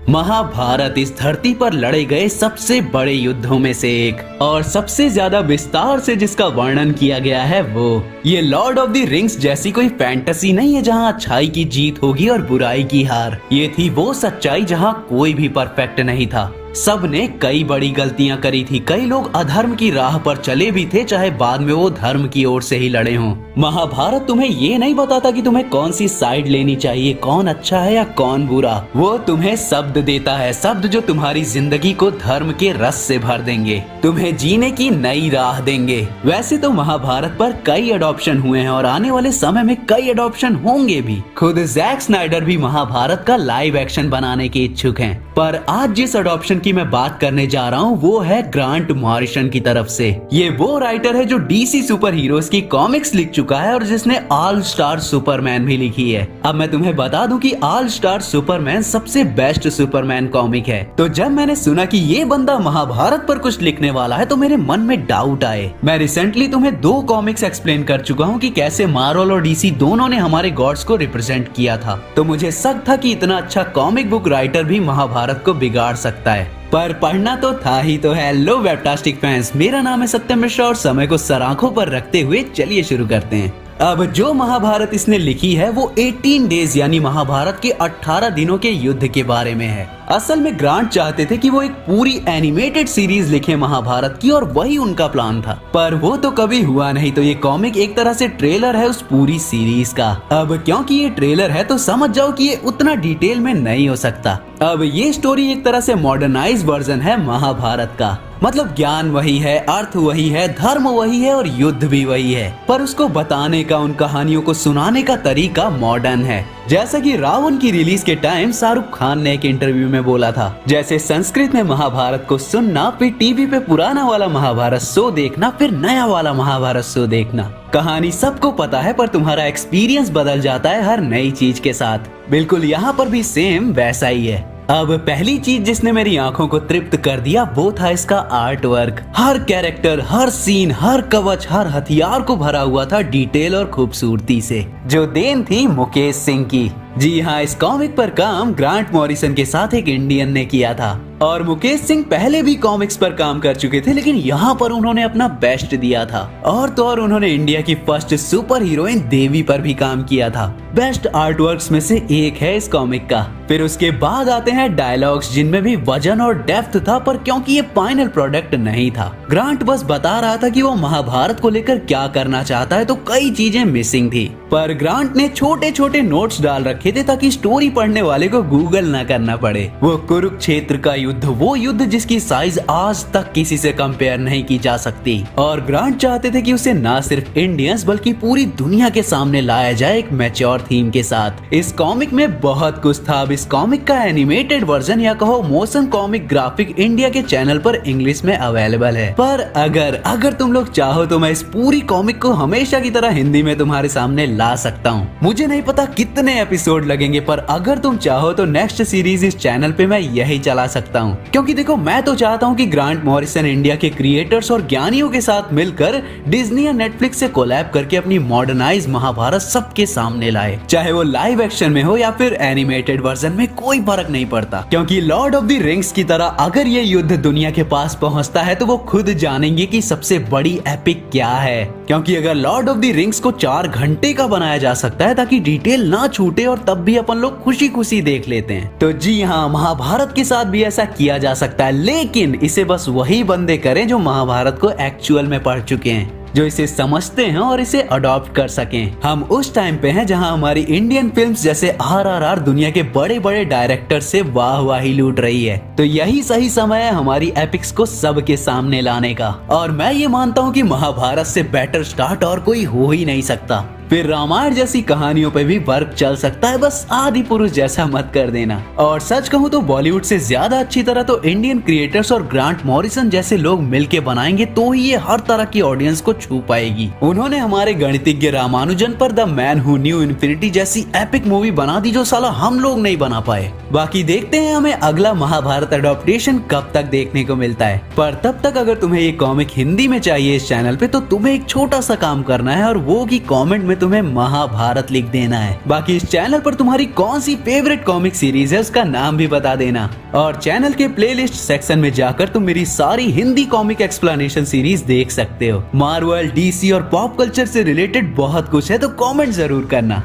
महाभारत इस धरती पर लड़े गए सबसे बड़े युद्धों में से एक और सबसे ज्यादा विस्तार से जिसका वर्णन किया गया है वो ये लॉर्ड ऑफ द रिंग्स जैसी कोई फैंटेसी नहीं है जहां अच्छाई की जीत होगी और बुराई की हार। ये थी वो सच्चाई जहां कोई भी परफेक्ट नहीं था। सब ने कई बड़ी गलतियां करी थी, कई लोग अधर्म की राह पर चले भी थे, चाहे बाद में वो धर्म की ओर से ही लड़े हों। महाभारत तुम्हें ये नहीं बताता कि तुम्हें कौन सी साइड लेनी चाहिए, कौन अच्छा है या कौन बुरा। वो तुम्हें शब्द देता है, शब्द जो तुम्हारी जिंदगी को धर्म के रस से भर देंगे, तुम्हें जीने की नई राह देंगे। वैसे तो महाभारत पर कई अडॉप्शन हुए हैं और आने वाले समय में कई अडॉप्शन होंगे भी। खुद जैक स्नाइडर भी महाभारत का लाइव एक्शन बनाने के इच्छुक हैं। पर आज जिस अडॉप्शन की मैं बात करने जा रहा हूँ वो है ग्रांट मॉरिसन की तरफ से। ये वो राइटर है जो डीसी सुपर हीरोज की कॉमिक्स लिख चुका है और जिसने ऑल स्टार सुपरमैन भी लिखी है। अब मैं तुम्हें बता दूं कि ऑल स्टार सुपरमैन सबसे बेस्ट सुपरमैन कॉमिक है। तो जब मैंने सुना कि ये बंदा महाभारत पर कुछ लिखने वाला है तो मेरे मन में डाउट आए। मैं रिसेंटली तुम्हें 2 कॉमिक्स एक्सप्लेन कर चुका हूँ कि कैसे मार्वल और डीसी दोनों ने हमारे गॉड्स को रिप्रेजेंट किया था। तो मुझे शक था कि इतना अच्छा कॉमिक बुक राइटर भी महाभारत को बिगाड़ सकता है, पर पढ़ना तो था ही। तो हेलो वेबटास्टिक फैंस, मेरा नाम है सत्यम मिश्रा और समय को सर आंखों पर रखते हुए चलिए शुरू करते हैं। अब जो महाभारत इसने लिखी है वो 18 डेज यानी महाभारत के 18 दिनों के युद्ध के बारे में है। असल में ग्रांट चाहते थे कि वो एक पूरी एनिमेटेड सीरीज लिखे महाभारत की और वही उनका प्लान था, पर वो तो कभी हुआ नहीं। तो ये कॉमिक एक तरह से ट्रेलर है उस पूरी सीरीज का। अब क्योंकि ये ट्रेलर है तो समझ जाओ कि ये उतना डिटेल में नहीं हो सकता। अब ये स्टोरी एक तरह से मॉडर्नाइज वर्जन है महाभारत का। मतलब ज्ञान वही है, अर्थ वही है, धर्म वही है और युद्ध भी वही है, पर उसको बताने का, उन कहानियों को सुनाने का तरीका मॉडर्न है। जैसा कि रावण की रिलीज के टाइम शाहरुख खान ने एक इंटरव्यू में बोला था, जैसे संस्कृत में महाभारत को सुनना, फिर टीवी पे पुराना वाला महाभारत शो देखना, फिर नया वाला महाभारत शो देखना। कहानी सबको पता है पर तुम्हारा एक्सपीरियंस बदल जाता है हर नई चीज के साथ। बिल्कुल यहाँ पर भी सेम वैसा ही है। अब पहली चीज जिसने मेरी आंखों को तृप्त कर दिया वो था इसका आर्ट वर्क। हर कैरेक्टर, हर सीन, हर कवच, हर हथियार को भरा हुआ था डिटेल और खूबसूरती से, जो देन थी मुकेश सिंह की। जी हाँ, इस कॉमिक पर काम ग्रांट मॉरिसन के साथ एक इंडियन ने किया था और मुकेश सिंह पहले भी कॉमिक्स पर काम कर चुके थे, लेकिन यहाँ पर उन्होंने अपना बेस्ट दिया था। और तो और उन्होंने इंडिया की फर्स्ट सुपर हीरोइन देवी पर भी काम किया था। बेस्ट आर्ट वर्क्स में से एक है इस कॉमिक का। फिर उसके बाद आते हैं डायलॉग्स, जिनमें भी वजन और डेप्थ था, पर क्योंकि ये फाइनल प्रोडक्ट नहीं था, ग्रांट बस बता रहा था कि वो महाभारत को लेकर क्या करना चाहता है, तो कई चीजें मिसिंग थी। पर ग्रांट ने छोटे छोटे नोट्स डाल रखे थे ताकि स्टोरी पढ़ने वाले को गूगल न करना पड़े। वो कुरुक्षेत्र का युद्ध, वो युद्ध जिसकी साइज आज तक किसी से कंपेयर नहीं की जा सकती, और ग्रांट चाहते थे कि उसे न सिर्फ इंडियंस बल्कि पूरी दुनिया के सामने लाया जाए एक मैच्योर थीम के साथ। इस कॉमिक में बहुत कुछ था। अब इस कॉमिक का एनिमेटेड वर्जन या कहो मोशन कॉमिक ग्राफिक इंडिया के चैनल पर इंग्लिश में अवेलेबल है। पर अगर तुम लोग चाहो तो मैं इस पूरी कॉमिक को हमेशा की तरह हिंदी में तुम्हारे सामने ला सकता हूँ। मुझे नहीं पता कितने एपिसोड लगेंगे, पर अगर तुम चाहो तो नेक्स्ट सीरीज इस चैनल पे मैं यही चला सकता हूँ। क्योंकि देखो, मैं तो चाहता हूँ कि ग्रांट मॉरिसन इंडिया के क्रिएटर्स और ज्ञानियों के साथ मिलकर डिज्नी या नेटफ्लिक्स से कोलैब करके अपनी मॉडर्नाइज महाभारत सबके सामने लाए। चाहे वो लाइव एक्शन में हो या फिर एनिमेटेड वर्जन में, कोई फर्क नहीं पड़ता। क्योंकि लॉर्ड ऑफ द रिंग्स की तरह अगर ये युद्ध दुनिया के पास पहुंचता है तो वो खुद जानेंगे कि सबसे बड़ी एपिक क्या है। क्योंकि अगर लॉर्ड ऑफ द रिंग्स को 4 घंटे का बनाया जा सकता है ताकि डिटेल ना छूटे और तब भी अपन लोग खुशी खुशी देख लेते हैं, तो जी हाँ, महाभारत के साथ भी ऐसा किया जा सकता है। लेकिन इसे बस वही बंदे करें जो महाभारत को एक्चुअल में पढ़ चुके हैं, जो इसे समझते हैं और इसे अडॉप्ट कर सकें। हम उस टाइम पे हैं जहां हमारी इंडियन फिल्म्स जैसे RRR दुनिया के बड़े बड़े डायरेक्टर से वाहवाही लूट रही है। तो यही सही समय है हमारी एपिक्स को सबके सामने लाने का। और मैं ये मानता हूँ कि महाभारत से बेटर स्टार्ट और कोई हो ही नहीं सकता। फिर रामायण जैसी कहानियों पे भी वर्क चल सकता है, बस आदि पुरुष जैसा मत कर देना। और सच कहूँ तो बॉलीवुड से ज्यादा अच्छी तरह तो इंडियन क्रिएटर्स और ग्रांट मॉरिसन जैसे लोग मिलके बनाएंगे तो ही ये हर तरह की ऑडियंस को छू पाएगी। उन्होंने हमारे गणितज्ञ रामानुजन पर the man who knew infinity जैसी एपिक मूवी बना दी जो साला हम लोग नहीं बना पाए। बाकी देखते हैं हमें अगला महाभारत एडॉप्टेशन कब तक देखने को मिलता है। पर तब तक अगर तुम्हें ये कॉमिक हिंदी में चाहिए इस चैनल पे, तो तुम्हें एक छोटा सा काम करना है, और वो की कॉमेंट में में तुम्हें महाभारत लिख देना है। बाकी इस चैनल पर तुम्हारी कौन सी फेवरेट कॉमिक सीरीज है उसका नाम भी बता देना। और चैनल के प्लेलिस्ट सेक्शन में जाकर तुम मेरी सारी हिंदी कॉमिक एक्सप्लेनेशन सीरीज देख सकते हो। मार्वल, डीसी और पॉप कल्चर से रिलेटेड बहुत कुछ है, तो कमेंट जरूर करना।